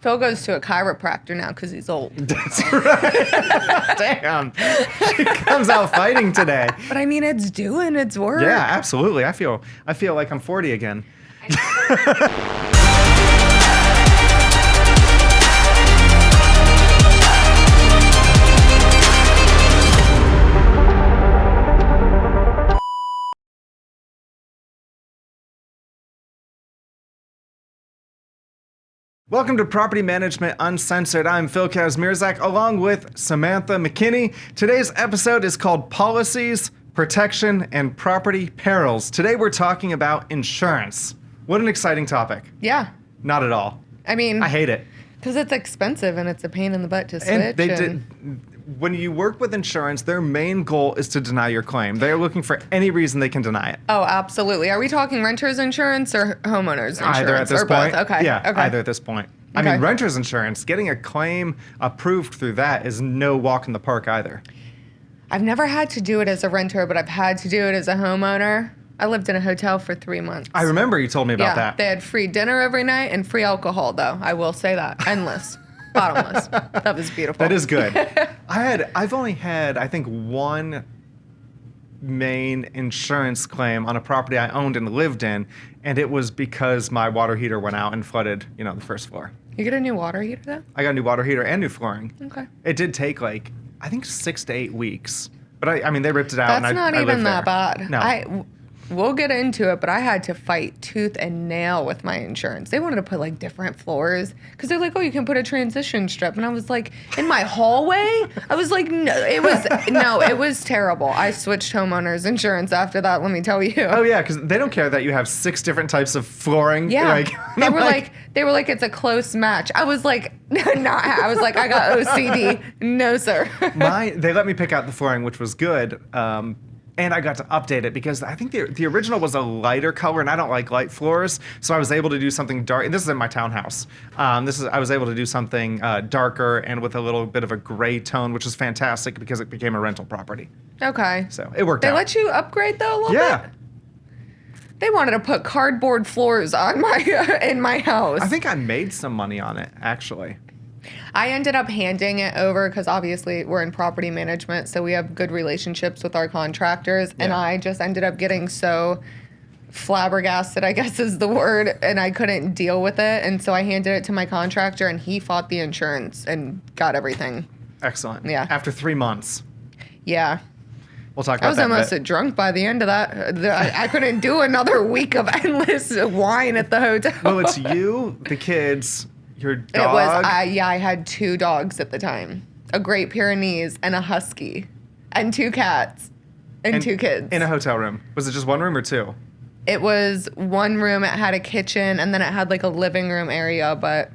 Phil goes to a chiropractor now because he's old. That's right. Damn. She comes out fighting today. But I mean, it's doing its work. Yeah, absolutely. I feel like I'm 40 again. Welcome to Property Management Uncensored. I'm Phil Kazmierzak along with Samantha McKinney. Today's episode is called Policies, Protection, and Property Perils. Today we're talking about insurance. What an exciting topic. Yeah. Not at all. I mean, I hate it. Because it's expensive and it's a pain in the butt to switch. And when you work with insurance, their main goal is to deny your claim. They're looking for any reason they can deny it. Oh, absolutely. Are we talking renter's insurance or homeowner's insurance? Either at this point. Both? Okay. Yeah, okay. either at this point. Okay. I mean, renter's insurance, getting a claim approved through that is no walk in the park either. I've never had to do it as a renter, but I've had to do it as a homeowner. I lived in a hotel for 3 months. I remember you told me about that. They had free dinner every night and free alcohol, though. I will say that. Endless. Bottomless. That was beautiful. That is good. I've only had, I think, one main insurance claim on a property I owned and lived in, and it was because my water heater went out and flooded, the first floor. You get a new water heater, though? I got a new water heater and new flooring. Okay. It did take, I think 6 to 8 weeks. But I mean, they ripped it out. That's not even that bad. No. We'll get into it, but I had to fight tooth and nail with my insurance. They wanted to put different floors because they're like, oh, you can put a transition strip. And I was like, in my hallway? I was like, no, it was terrible. I switched homeowners insurance after that, let me tell you. Oh yeah, because they don't care that you have 6 different types of flooring. Yeah. They were like, it's a close match. I was like, I got OCD. No, sir. They let me pick out the flooring, which was good. And I got to update it because I think the original was a lighter color, and I don't like light floors, so I was able to do something dark. And this is in my townhouse. I was able to do something darker and with a little bit of a gray tone, which is fantastic because it became a rental property. Okay. So it worked out. They let you upgrade though a little bit? Yeah. They wanted to put cardboard floors on in my house. I think I made some money on it, actually. I ended up handing it over because obviously we're in property management, so we have good relationships with our contractors. Yeah. And I just ended up getting so flabbergasted, I guess is the word, and I couldn't deal with it. And so I handed it to my contractor, and he fought the insurance and got everything. Excellent. Yeah. After 3 months. Yeah. We'll talk about that. I was almost drunk by the end of that. I couldn't do another week of endless wine at the hotel. Well, it's you, the kids, your dog. It was, I had 2 dogs at the time. A Great Pyrenees and a Husky. And 2 cats. And 2 kids. In a hotel room. Was it just 1 room or 2? It was 1 room. It had a kitchen, and then it had a living room area, but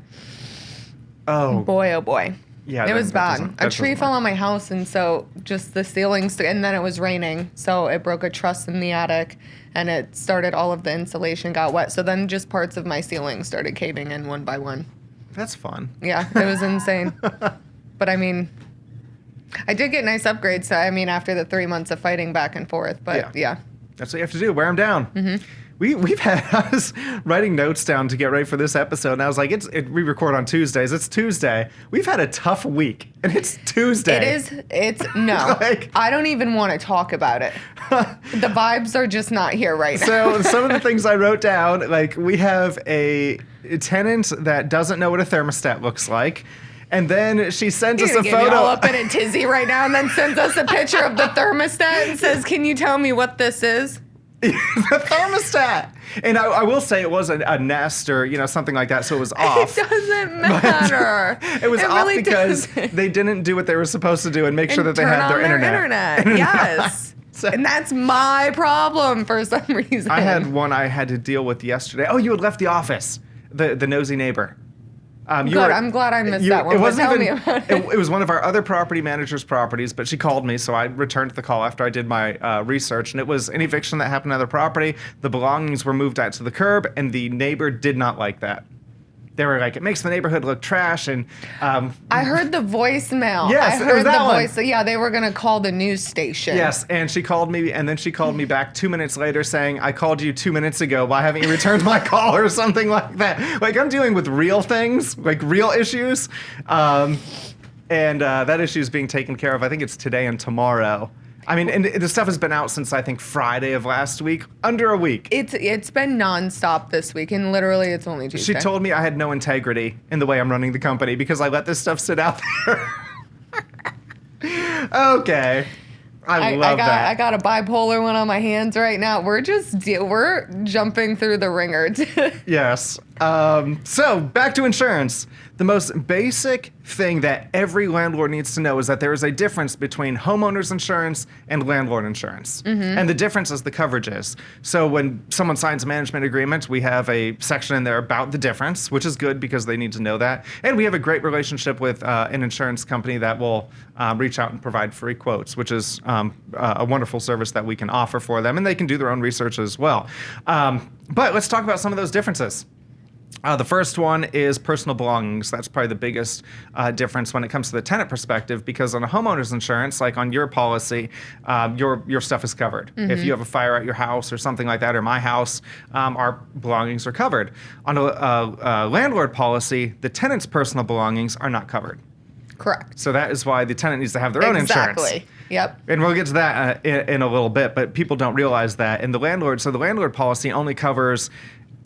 boy, oh boy. Yeah, it was bad. A tree fell on my house, and so just the ceilings, and then it was raining, so it broke a truss in the attic, and it started all of the insulation got wet. So then just parts of my ceiling started caving in one by one. That's fun. Yeah, it was insane. But I mean, I did get nice upgrades. So I mean, after the 3 months of fighting back and forth, but yeah. That's what you have to do. Wear them down. Mm-hmm. I was writing notes down to get ready for this episode, and I was like, we record on Tuesdays. It's Tuesday. We've had a tough week, and it's Tuesday. No. I don't even want to talk about it. The vibes are just not here right now. So some of the things I wrote down, we have a tenant that doesn't know what a thermostat looks like. And then she sends us a photo. You're all up in a tizzy right now, and then sends us a picture of the thermostat and says, "Can you tell me what this is?" The thermostat. And I will say it was a Nest or something like that, so it was off. It doesn't matter. It was off really because doesn't. They didn't do what they were supposed to do and make sure that they had their internet. Yes. And that's my problem for some reason. I had one I had to deal with yesterday. Oh, you had left the office. The nosy neighbor. I'm glad I missed that one. Tell me about it. It was one of our other property manager's properties, but she called me, so I returned the call after I did my research. And it was an eviction that happened on their property. The belongings were moved out to the curb, and the neighbor did not like that. they were like, it makes the neighborhood look trash. And I heard the voicemail. Yes, I it was heard that the one. voice. Yeah, they were going to call the news station. yes, and she called me, and then she called me back 2 minutes later saying, I called you 2 minutes ago. Why haven't you returned my call or something like that? Like, I'm dealing with real things, like real issues. And that issue is being taken care of. I think it's today and tomorrow. I mean, and the stuff has been out since, I think, Friday of last week, under a week. It's been nonstop this week, and literally it's only Tuesday. She told me I had no integrity in the way I'm running the company because I let this stuff sit out there. Okay. I love that. I got a bipolar one on my hands right now. We're jumping through the ringer. Yes. So back to insurance. The most basic thing that every landlord needs to know is that there is a difference between homeowners insurance and landlord insurance. And the difference is the coverages. So when someone signs a management agreement, we have a section in there about the difference, which is good because they need to know that. And we have a great relationship with an insurance company that will reach out and provide free quotes, which is a wonderful service that we can offer for them. And they can do their own research as well. But let's talk about some of those differences. The first one is personal belongings. That's probably the biggest difference when it comes to the tenant perspective, because on a homeowner's insurance, like on your policy, your stuff is covered. If you have a fire at your house or something like that, or my house, our belongings are covered. On a landlord policy, the tenant's personal belongings are not covered. Correct. So that is why the tenant needs to have their own insurance. Exactly. Yep. And we'll get to that in a little bit, but people don't realize that. And the landlord policy only covers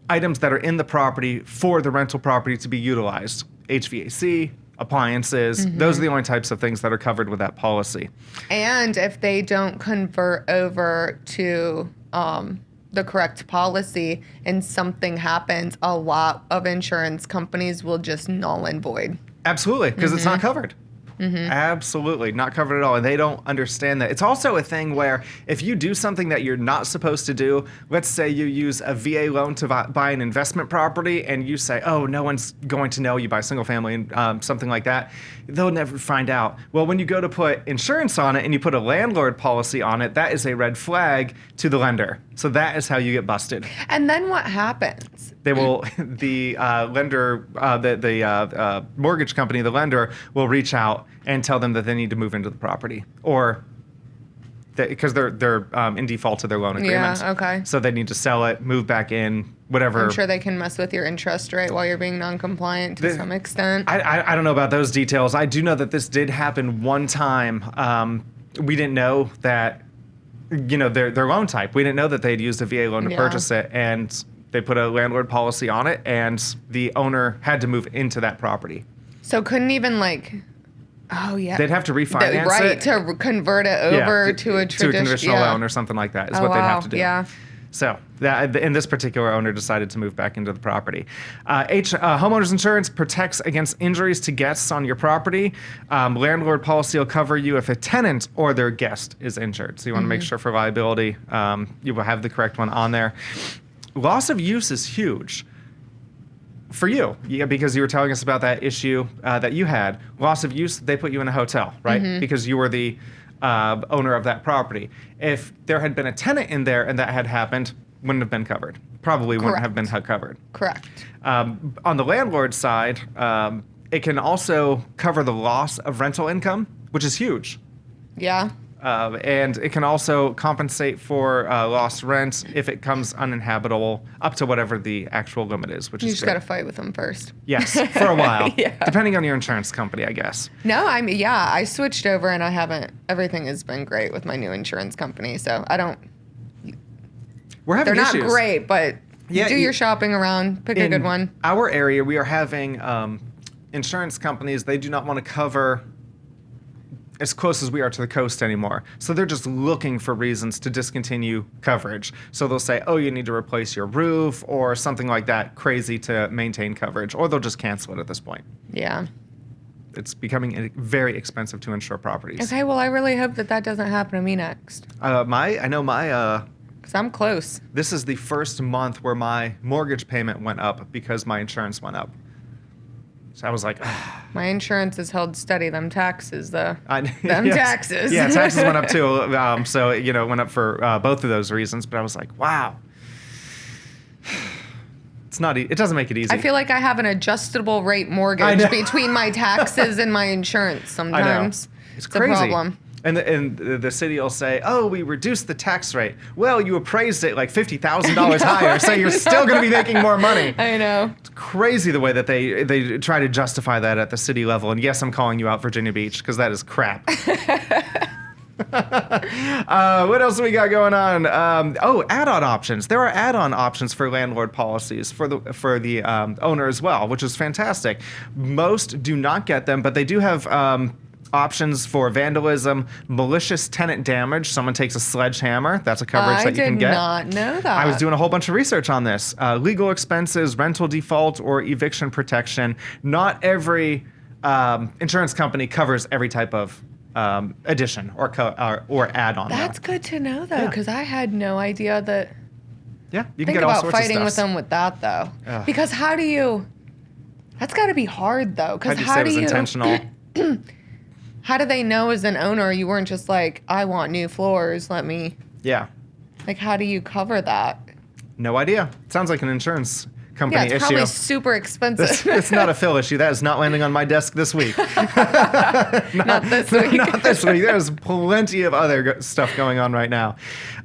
items that are in the property for the rental property to be utilized. HVAC, appliances, those are the only types of things that are covered with that policy. And if they don't convert over to the correct policy and something happens, a lot of insurance companies will just null and void. Absolutely, because it's not covered. Absolutely, not covered at all. And they don't understand that. It's also a thing where if you do something that you're not supposed to do, let's say you use a VA loan to buy an investment property and you say, oh, no one's going to know you buy single family and something like that, they'll never find out. Well, when you go to put insurance on it and you put a landlord policy on it, that is a red flag to the lender. So that is how you get busted. And then what happens? They will, the lender, the mortgage company, the lender will reach out and tell them that they need to move into the property, or because they're in default to their loan agreement. Yeah, okay. So they need to sell it, move back in, whatever. I'm sure they can mess with your interest rate while you're being non-compliant to some extent. I don't know about those details. I do know that this did happen one time. We didn't know that, their loan type. We didn't know that they'd used a VA loan to purchase it, and they put a landlord policy on it, and the owner had to move into that property. So couldn't even oh yeah. They'd have to refinance right, it. to convert it over to a conditional loan or something like that is what they'd have to do. Yeah. So and this particular owner decided to move back into the property. Homeowners insurance protects against injuries to guests on your property. Landlord policy will cover you if a tenant or their guest is injured. So you want to make sure for liability, you will have the correct one on there. Loss of use is huge for you, because you were telling us about that issue that you had. Loss of use, they put you in a hotel, right? Because you were the owner of that property. If there had been a tenant in there and that had happened, wouldn't have been covered. Probably wouldn't have been covered. Correct. On the landlord side, it can also cover the loss of rental income, which is huge. Yeah. And it can also compensate for lost rent if it comes uninhabitable up to whatever the actual limit is, which you is just got to fight with them first. Yes, for a while. Yeah. Depending on your insurance company, I guess. No, I switched over and I haven't. Everything has been great with my new insurance company, so I don't. We're having They're issues. not great, but do your shopping around. Pick a good one. Our area, we are having insurance companies. They do not want to cover as close as we are to the coast anymore. So they're just looking for reasons to discontinue coverage. So they'll say, oh, you need to replace your roof or something like that crazy to maintain coverage, or they'll just cancel it at this point. Yeah. It's becoming very expensive to insure properties. Okay, well, I really hope that doesn't happen to me next. I know my... Because I'm close. This is the first month where my mortgage payment went up because my insurance went up. So I was like, my insurance is held steady. Them taxes, though. Yes. Taxes. Yeah, taxes went up too. So, it went up for both of those reasons. But I was like, wow. It's not. It doesn't make it easy. I feel like I have an adjustable rate mortgage between my taxes and my insurance sometimes. I know. It's a crazy. problem. And the city will say, "Oh, we reduced the tax rate." Well, you appraised it like $50,000 higher, so you're still going to be making more money. I know. It's crazy the way that they try to justify that at the city level. And yes, I'm calling you out, Virginia Beach, because that is crap. What else do we got going on? Add-on options. There are add-on options for landlord policies for the owner as well, which is fantastic. Most do not get them, but they do have options for vandalism, malicious tenant damage. Someone takes a sledgehammer. That's a coverage that you can get. I did not know that. I was doing a whole bunch of research on this. Legal expenses, rental default, or eviction protection. Not every insurance company covers every type of addition or add-on. That's good to know, though, because I had no idea that. Yeah, you can Think get all about sorts fighting of with stuff. them with that, though. Ugh. Because how do you? That's got to be hard, though. Because How'd you say it was intentional? How do they know as an owner you weren't just like, I want new floors, let me. Yeah. Like, how do you cover that? No idea. Sounds like an insurance company Yeah, it's issue. probably super expensive. It's not a Phil issue. That is not landing on my desk this week. Not this week. Not this week. There's plenty of other stuff going on right now.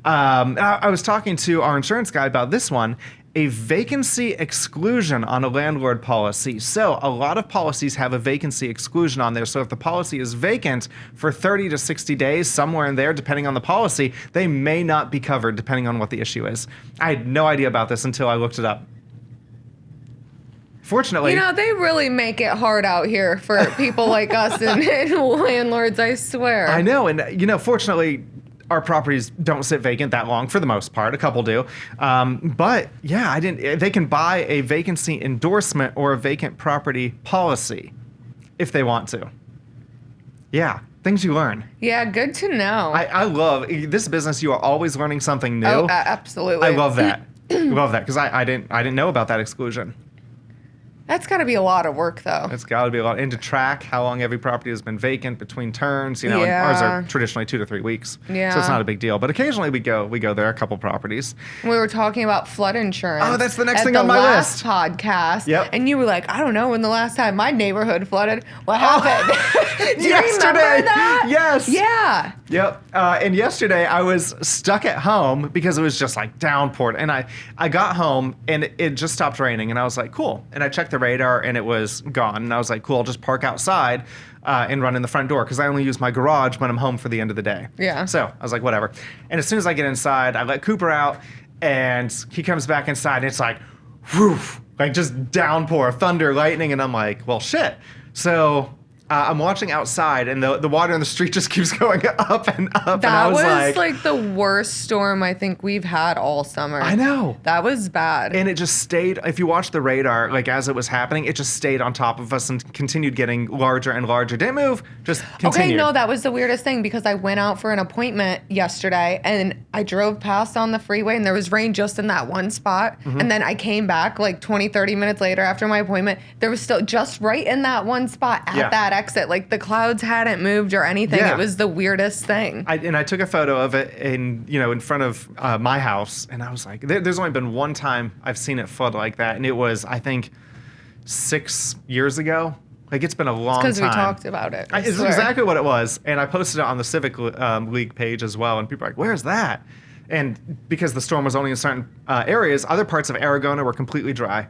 I was talking to our insurance guy about this one. A vacancy exclusion on a landlord policy. So a lot of policies have a vacancy exclusion on there. So if the policy is vacant for 30 to 60 days, somewhere in there, depending on the policy, they may not be covered depending on what the issue is. I had no idea about this until I looked it up. Fortunately, They really make it hard out here for people like us and landlords, I swear. I know. And, fortunately, our properties don't sit vacant that long for the most part. A couple do. But yeah, they can buy a vacancy endorsement or a vacant property policy if they want to. Yeah. Things you learn. Yeah, good to know. I love this business. You are always learning something new. Oh, absolutely. I love that. Love that because I didn't know about that exclusion. That's got to be a lot of work, though. It's got to be a lot. And to track how long every property has been vacant between turns, and ours are traditionally 2 to 3 weeks. Yeah. So it's not a big deal. But occasionally we go there a couple properties. We were talking about flood insurance. Oh, that's the next thing on my list. At the last podcast. Yep. And you were like, I don't know when the last time my neighborhood flooded. What happened? Do you Yesterday. remember that? Yes. Yeah. Yep. And yesterday I was stuck at home because it was just like downpour. And I got home and it just stopped raining. And I was like, cool. And I checked the radar and it was gone. And I was like, cool, I'll just park outside and run in the front door because I only use my garage when I'm home for the end of the day. Yeah. So I was like, whatever. And as soon as I get inside, I let Cooper out and he comes back inside and it's like, whew, like just downpour, thunder, lightning. And I'm like, well, shit. So I'm watching outside, and the water in the street just keeps going up and up. That and I was like the worst storm I think we've had all summer. I know. That was bad. And it just stayed, if you watch the radar, like as it was happening, it just stayed on top of us and continued getting larger and larger. Didn't move, just continued. Okay, no, that was the weirdest thing because I went out for an appointment yesterday and I drove past on the freeway and there was rain just in that one spot. Mm-hmm. And then I came back like 20, 30 minutes later after my appointment. There was still just right in that one spot at that exit. Like the clouds hadn't moved or anything. Yeah. It was the weirdest thing. I took a photo of it in front of my house, and I was like, there's only been one time I've seen it flood like that, and it was, I think, 6 years ago. Like, it's been a long time. Because we talked about it. It's exactly what it was, and I posted it on the Civic League page as well, and people are like, where's that? And because the storm was only in certain areas, other parts of Aragona were completely dry.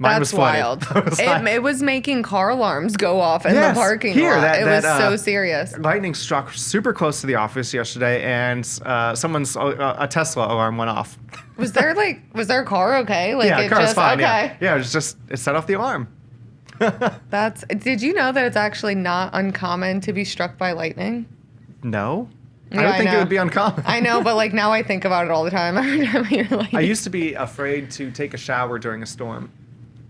Mine was wild. It was making car alarms go off in the parking lot. It was so serious. Lightning struck super close to the office yesterday, and someone's a Tesla alarm went off. Was their car okay? Like yeah, it car's just fine. okay. Yeah, it set off the alarm. Did you know that it's actually not uncommon to be struck by lightning? No. Yeah, I would think know. it would be uncommon. I know, but like now I think about it all the time. Every time I hear lightning. I used to be afraid to take a shower during a storm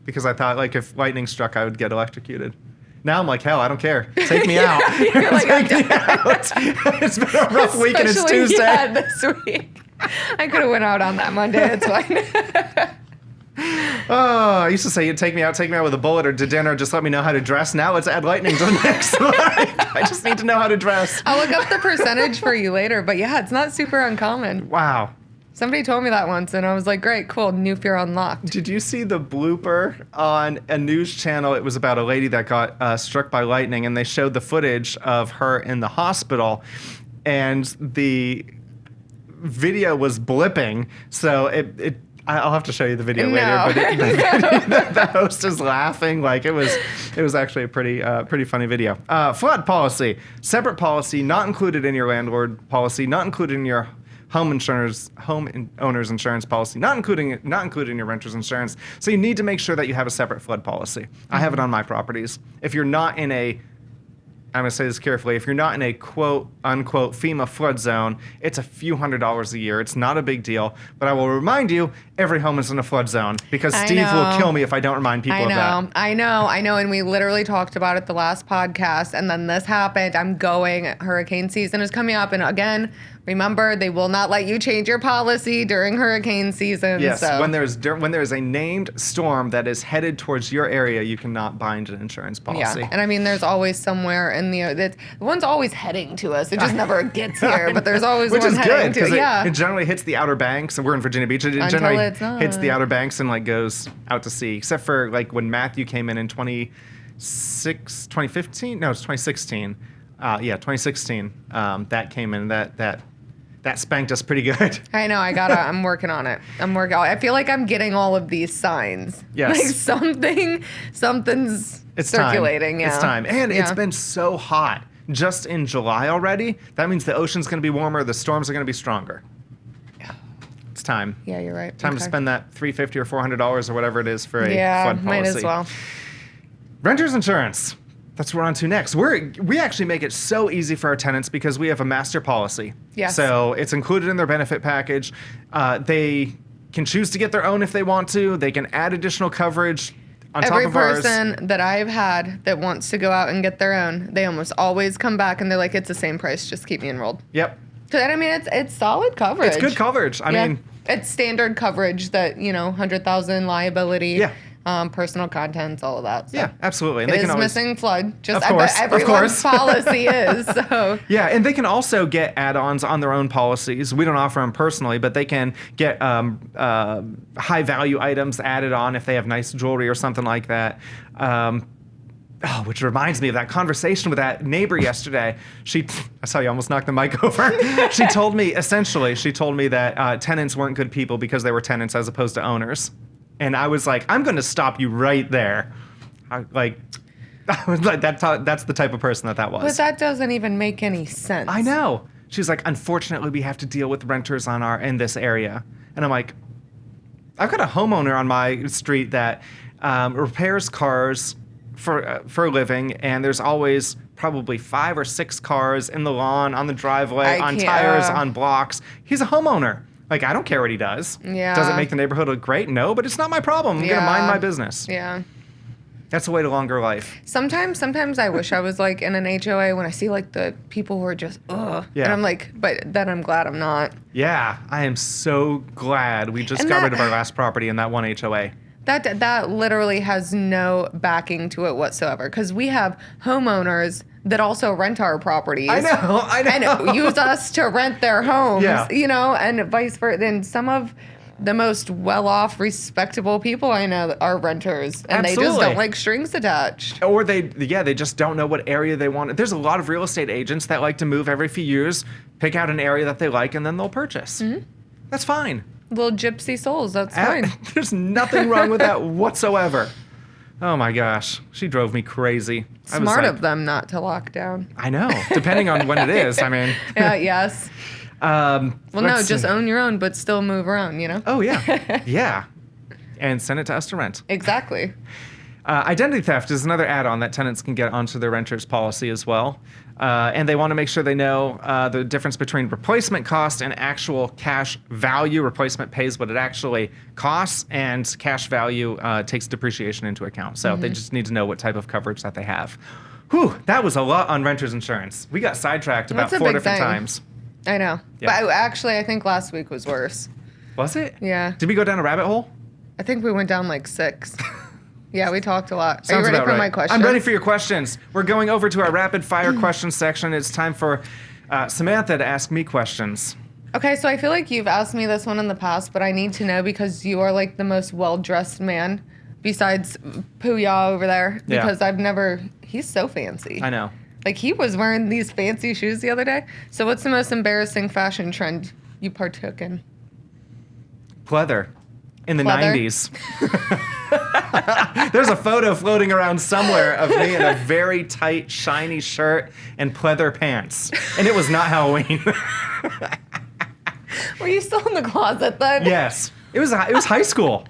because I thought like if lightning struck, I would get electrocuted. Now I'm like, hell, I don't care. Take me out. Like, Take me out. It's been a rough week and it's Tuesday. Yeah, this week. I could have went out on that Monday. It's fine. Oh, I used to say you'd take me out with a bullet or to dinner, just let me know how to dress. Now let's add lightning to the mix. I just need to know how to dress. I'll look up the percentage for you later, but yeah, it's not super uncommon. Wow. Somebody told me that once, and I was like, great, cool, new fear unlocked. Did you see the blooper on a news channel? It was about a lady that got struck by lightning, and they showed the footage of her in the hospital, and the video was blipping, so I'll have to show you the video later, but the host is laughing like it was actually a pretty funny video. Flood policy, separate policy, not included in your landlord policy, not included in your owner's insurance policy, not included in your renter's insurance. So you need to make sure that you have a separate flood policy. I have it on my properties. If you're not in I'm going to say this carefully, if you're not in a quote unquote FEMA flood zone, it's a few $100s a year. It's not a big deal. But I will remind you, every home is in a flood zone because Steve will kill me if I don't remind people of that. I know. And we literally talked about it the last podcast. And then this happened. I'm going. Hurricane season is coming up. And again, remember, they will not let you change your policy during hurricane season. Yes, so. when there's a named storm that is headed towards your area, you cannot bind an insurance policy. Yeah, and I mean, there's always somewhere in the one's always heading to us. It just never gets here, but there's always Which one is heading good, to it. it generally hits the Outer Banks, and we're in Virginia Beach. It generally hits the Outer Banks and like goes out to sea, except for like when Matthew came in 2015. No, it's 2016. 2016. That came in. That spanked us pretty good. I know. I'm working on it. I feel like I'm getting all of these signs. Yes. Like something's circulating. Time. Yeah. It's time. And it's been so hot just in July already. That means the ocean's going to be warmer. The storms are going to be stronger. Yeah. It's time. Yeah, you're right. Time to spend that $350 or $400 or whatever it is for a flood policy. Might as well. Renter's insurance. That's what we're on to next. We actually make it so easy for our tenants because we have a master policy. Yes. So it's included in their benefit package. They can choose to get their own if they want to. They can add additional coverage on top of ours. Every person that I've had that wants to go out and get their own, they almost always come back and they're like, it's the same price, just keep me enrolled. Yep. Because I mean, it's solid coverage. It's good coverage. I mean, it's standard coverage that 100,000 liability. Yeah. Personal contents, all of that. So. Yeah, absolutely. And it they can is always, missing flood. Just of course, everyone's policy is. So yeah, and they can also get add-ons on their own policies. We don't offer them personally, but they can get high-value items added on if they have nice jewelry or something like that. Which reminds me of that conversation with that neighbor yesterday. I saw you almost knock the mic over. She told me that tenants weren't good people because they were tenants as opposed to owners. And I was like, I'm going to stop you right there. I was like, that's the type of person that was. But that doesn't even make any sense. I know. She's like, unfortunately, we have to deal with renters in this area. And I'm like, I've got a homeowner on my street that repairs cars for a living, and there's always probably 5 or 6 cars in the lawn, on the driveway, on tires, on blocks. He's a homeowner. Like, I don't care what he does. Yeah. Does it make the neighborhood look great? No, but it's not my problem. I'm going to mind my business. Yeah. That's the way to longer life. Sometimes I wish I was like in an HOA when I see like the people who are just ugh. Yeah. And I'm like, but then I'm glad I'm not. Yeah, I am so glad we just got rid of our last property in that one HOA. That literally has no backing to it whatsoever because we have homeowners that also rent our properties. I know. And use us to rent their homes, Yeah. And vice versa. Then some of the most well-off, respectable people I know are renters, and Absolutely. they just don't like strings attached. Or they just don't know what area they want. There's a lot of real estate agents that like to move every few years, pick out an area that they like, and then they'll purchase. Mm-hmm. That's fine. Little gypsy souls, that's fine. There's nothing wrong with that whatsoever. Oh my gosh, she drove me crazy. Smart of them not to lock down. I know, depending on when it is. I mean. Yes. Well, no, just own your own, but still move around, Oh, yeah. Yeah. And send it to us to rent. Exactly. Identity theft is another add-on that tenants can get onto their renter's policy as well. And they want to make sure they know the difference between replacement cost and actual cash value. Replacement pays what it actually costs, and cash value takes depreciation into account. So they just need to know what type of coverage that they have. Whew, that was a lot on renter's insurance. We got sidetracked about 4 different times. I know. Yeah. But I think last week was worse. Was it? Yeah. Did we go down a rabbit hole? I think we went down like 6. Yeah, we talked a lot. Sounds Are you ready for my questions? I'm ready for your questions. We're going over to our rapid fire question section. It's time for Samantha to ask me questions. Okay, so I feel like you've asked me this one in the past, but I need to know because you are like the most well-dressed man besides Pooya over there. Yeah. Because he's so fancy. I know. Like he was wearing these fancy shoes the other day. So what's the most embarrassing fashion trend you partook in? Pleather. In the Pleather? 90s. There's a photo floating around somewhere of me in a very tight, shiny shirt and pleather pants. And it was not Halloween. Were you still in the closet then? Yes. It was high school.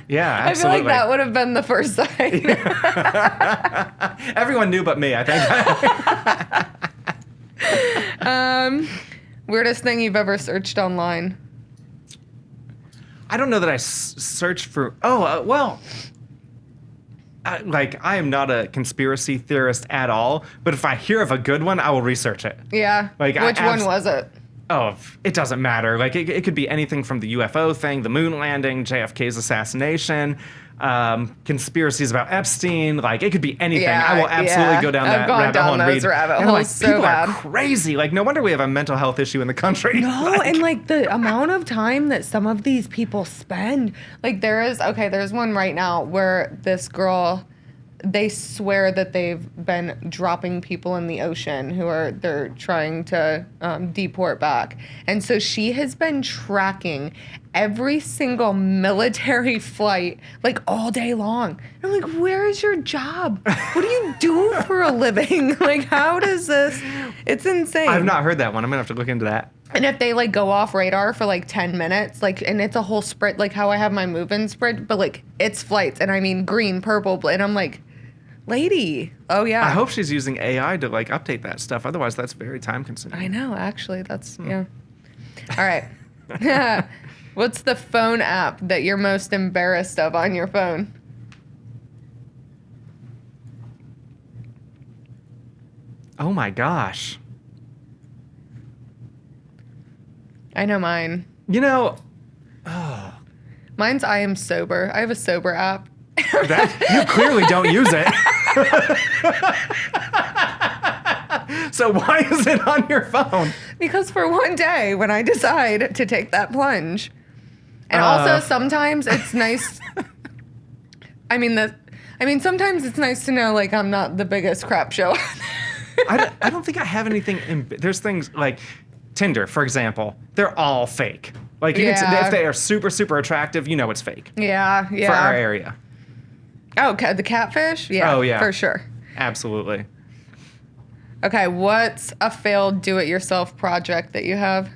Yeah, absolutely. I feel like that would have been the first sign. Everyone knew but me, I think. Weirdest thing you've ever searched online? I don't know that I searched for... I am not a conspiracy theorist at all, but if I hear of a good one, I will research it. Yeah. Like, Which one was it? Oh, it doesn't matter. Like, it could be anything from the UFO thing, the moon landing, JFK's assassination, conspiracies about Epstein. Like, it could be anything. Yeah, I will absolutely go down that rabbit hole and read. Rabbit And I'm holes like, so people bad. are crazy. Like, no wonder we have a mental health issue in the country. No, and like the amount of time that some of these people spend. Like there's one right now where this girl, they swear that they've been dropping people in the ocean they're trying to deport back. And so she has been tracking every single military flight like all day long. And I'm like, where is your job? What do you do for a living? Like, how does this? It's insane. I've not heard that one. I'm going to have to look into that. And if they like go off radar for like 10 minutes, like, and it's a whole spread, like how I have my move-in spread, but like it's flights and I mean green, purple, and I'm like, lady. Oh yeah. I hope she's using AI to like update that stuff. Otherwise, that's very time consuming. I know, actually, that's yeah. All right. What's the phone app that you're most embarrassed of on your phone? Oh my gosh. I know mine. You know, Mine's I Am Sober. I have a sober app. you clearly don't use it. So why is it on your phone? Because for one day when I decide to take that plunge. And also sometimes it's nice. Sometimes it's nice to know like I'm not the biggest crap show. I don't think I have anything. There's things like Tinder, for example. They're all fake. Like if they are super, super attractive, you know it's fake. Yeah. For our area. Oh, the catfish? Yeah. Oh, yeah. For sure. Absolutely. Okay, what's a failed do-it-yourself project that you have?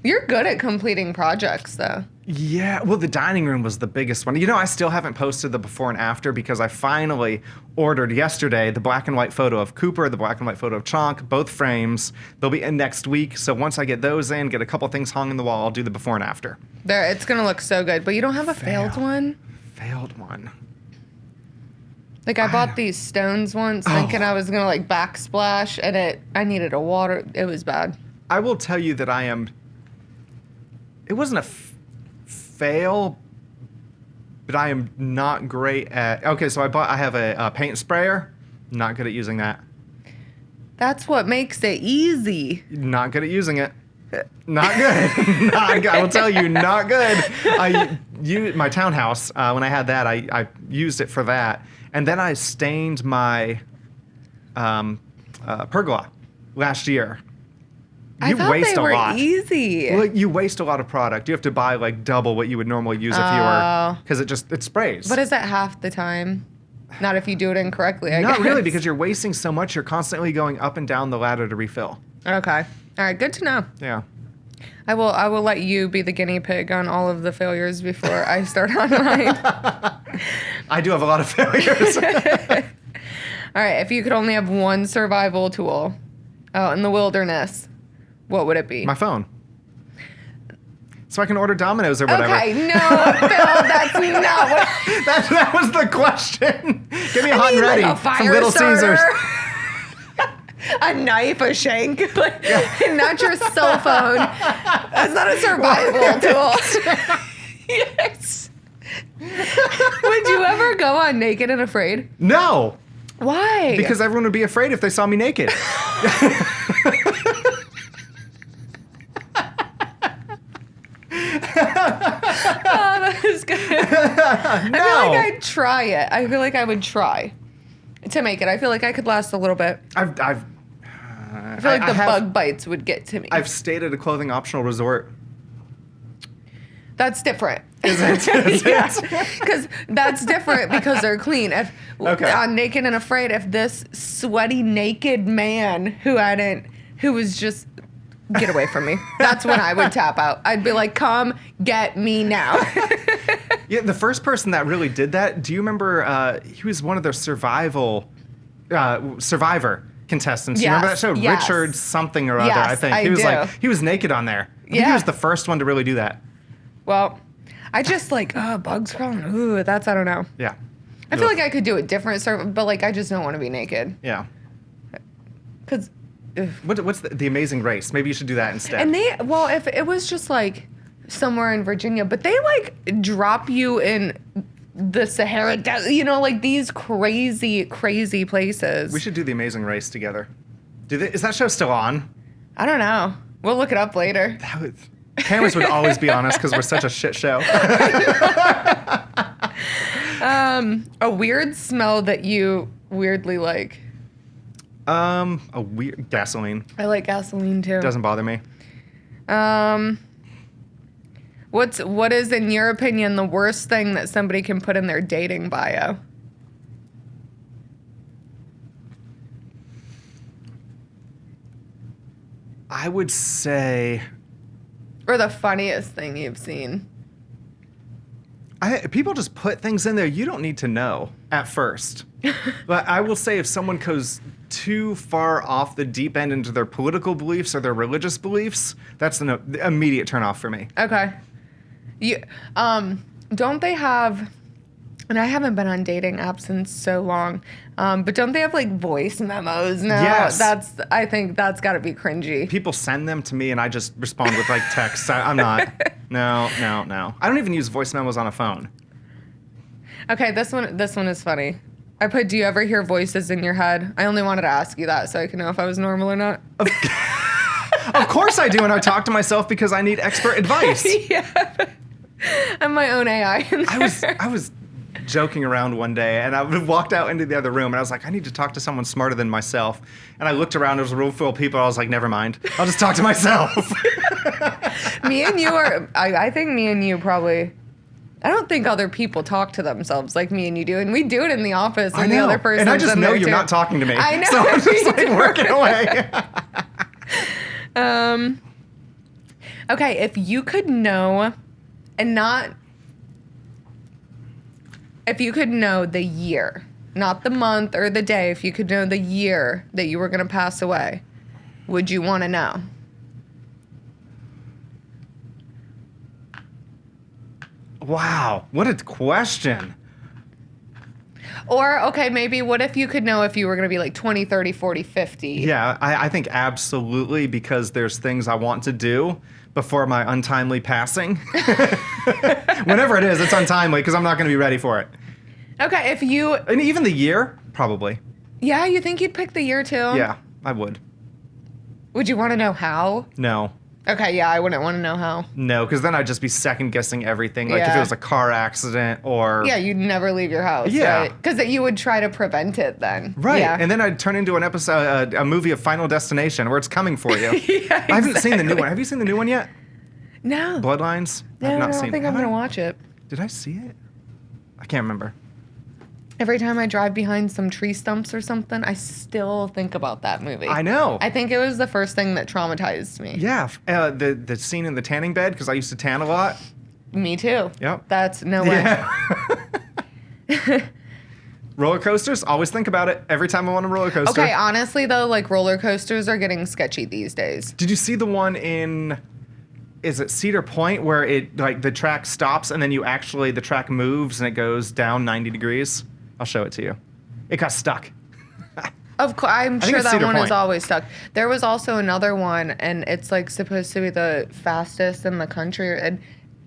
You're good at completing projects, though. Yeah, well, the dining room was the biggest one. You know, I still haven't posted the before and after because I finally ordered yesterday the black and white photo of Cooper, the black and white photo of Chonk, both frames. They'll be in next week. So once I get those in, get a couple things hung in the wall, I'll do the before and after. There, it's going to look so good. But you don't have a failed one? Failed one. Like, I bought these stones once thinking I was going to, like, backsplash, and I needed a water. It was bad. I will tell you that it wasn't a fail, but I am not great at... Okay, so I have a paint sprayer. Not good at using that. That's what makes it easy. Not good at using it. Not good. I will tell you, not good. My townhouse, when I had that, I used it for that. And then I stained my pergola last year. I thought waste they a were lot. easy. Well, you waste a lot of product. You have to buy like double what you would normally use if you were, because it sprays. But is that half the time? Not if you do it incorrectly, I guess. Not really, because you're wasting so much. You're constantly going up and down the ladder to refill. Okay. All right, good to know. Yeah. I will let you be the guinea pig on all of the failures before I start on mine. I do have a lot of failures. All right, if you could only have one survival tool in the wilderness, what would it be? My phone. So I can order Domino's or whatever. Okay, no, Phil, that's not what... That was the question. Give me a hot and ready like a fire from Little starter. Caesars. A knife, a shank, not your cell phone. That's not a survival tool. Yes. Would you ever go on Naked and Afraid? No. Why? Because everyone would be afraid if they saw me naked. I feel like I'd try it. I feel like I would try to make it. I feel like I could last a little bit. I feel like the bug bites would get to me. I've stayed at a clothing optional resort. That's different. Is it? Yeah, because that's different because they're clean. If on Naked and Afraid, if this sweaty naked man who was just get away from me, that's when I would tap out. I'd be like, come get me now. Yeah, the first person that really did that. Do you remember? He was one of their Survivor contestants. Yes, You remember that show? yes. Richard something or other. Yes, I think I he was do. he was naked on there. I think he was the first one to really do that. Well, I just like, bugs crawling. Ooh, I don't know. Yeah. I feel like I could do it different, but like I just don't want to be naked. Yeah. Because. What's the Amazing Race? Maybe you should do that instead. And if it was just like somewhere in Virginia, but they like drop you in the Sahara Desert, like these crazy, crazy places. We should do the Amazing Race together. Is that show still on? I don't know. We'll look it up later. Cameras would always be on us because we're such a shit show. A weird smell that you weirdly like. A weird gasoline. I like gasoline too. Doesn't bother me. What is in your opinion the worst thing that somebody can put in their dating bio? I would say. Or the funniest thing you've seen? People just put things in there you don't need to know at first. But I will say if someone goes too far off the deep end into their political beliefs or their religious beliefs, that's an immediate turnoff for me. Okay. Don't they have, and I haven't been on dating apps in so long, but don't they have like voice memos now? Yes. I think that's got to be cringy. People send them to me and I just respond with like text. I'm not. No. I don't even use voice memos on a phone. Okay, this one is funny. I put, do you ever hear voices in your head? I only wanted to ask you that so I can know if I was normal or not. Of course I do, and I talk to myself because I need expert advice. Yeah. I'm my own AI in there. I was joking around one day, and I walked out into the other room, and I was like, I need to talk to someone smarter than myself. And I looked around, there was a room full of people, and I was like, never mind. I'll just talk to myself. Me and you are, I think me and you probably, I don't think other people talk to themselves like me and you do. And we do it in the office, and the other person. And I just know you're not talking to me. I know. So I'm just like working away. Okay, if you could know, if you could know the year, not the month or the day, if you could know the year that you were going to pass away, would you want to know? Wow, what a question. Or, okay, maybe what if you could know if you were going to be like 20, 30, 40, 50? Yeah, I think absolutely, because there's things I want to do before my untimely passing. Whenever it is, it's untimely because I'm not going to be ready for it. Okay, if you... And even the year, probably. Yeah, you think you'd pick the year too? Yeah, I would. Would you want to know how? No. Okay, yeah, I wouldn't want to know how. No, because then I'd just be second guessing everything. Like if it was a car accident or... Yeah, you'd never leave your house. Yeah. Because you would try to prevent it then. Right. Yeah. And then I'd turn into an episode, a movie of Final Destination where it's coming for you. Yeah, I haven't seen the new one. Have you seen the new one yet? No. Bloodlines? No, I've not I seen don't think it. I'm going to watch it. Did I see it? I can't remember. Every time I drive behind some tree stumps or something, I still think about that movie. I know. I think it was the first thing that traumatized me. Yeah. The scene in the tanning bed, because I used to tan a lot. Me too. Yep. That's no way. Yeah. Roller coasters, always think about it every time I'm on a roller coaster. Okay, honestly though, like roller coasters are getting sketchy these days. Did you see the one in, is it Cedar Point, where it like the track stops and then the track moves and it goes down 90 degrees? I'll show it to you. It got stuck. Of course, I'm sure that Cedar one Point. is always stuck. There was also another one, and it's like supposed to be the fastest in the country, and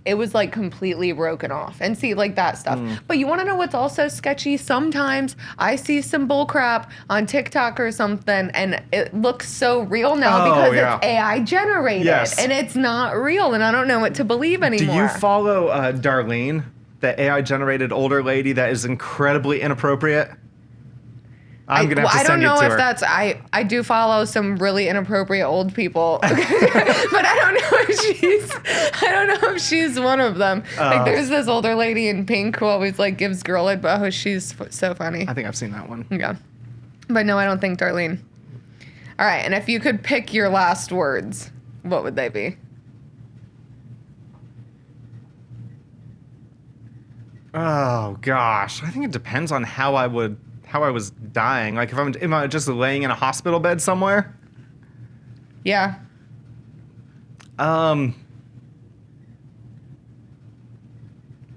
it was like completely broken off. And see, like that stuff. But you want to know what's also sketchy? Sometimes I see some bull crap on TikTok or something, and it looks so real now because it's AI generated, Yes. and it's not real, and I don't know what to believe anymore. Do you follow Darlene? the AI generated older lady that is incredibly inappropriate. I'm gonna have to send you to her. I don't know if that's I do follow some really inappropriate old people, but I don't know if she's one of them. Like there's this older lady in pink who always like gives girl advice. Oh, she's so funny. I think I've seen that one. Yeah, but no, I don't think Darlene. All right, and if you could pick your last words, what would they be? Oh gosh, I think it depends on how I was dying. Like if I'm just laying in a hospital bed somewhere. Yeah.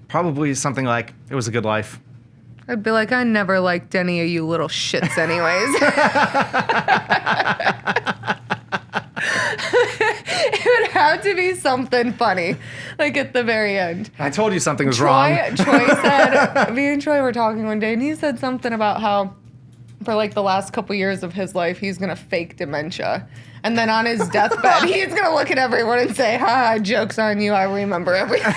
Probably something like it was a good life. I'd be like, I never liked any of you little shits anyways. It would have to be something funny, like at the very end. I told you something was wrong. Troy said, me and Troy were talking one day, and he said something about how for like the last couple years of his life, he's going to fake dementia. And then on his deathbed, he's going to look at everyone and say, ha, joke's on you, I remember everything. Like,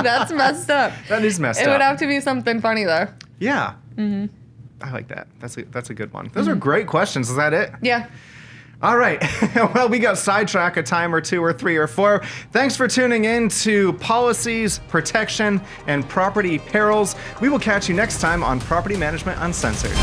that's messed up. That is messed up. It would have to be something funny, though. Yeah. Mm-hmm. I like that. That's a good one. Those are great questions. Is that it? Yeah. All right. Well, we got sidetracked a time or 2 or 3 or 4. Thanks for tuning in to Policies, Protection, and Property Perils. We will catch you next time on Property Management Uncensored.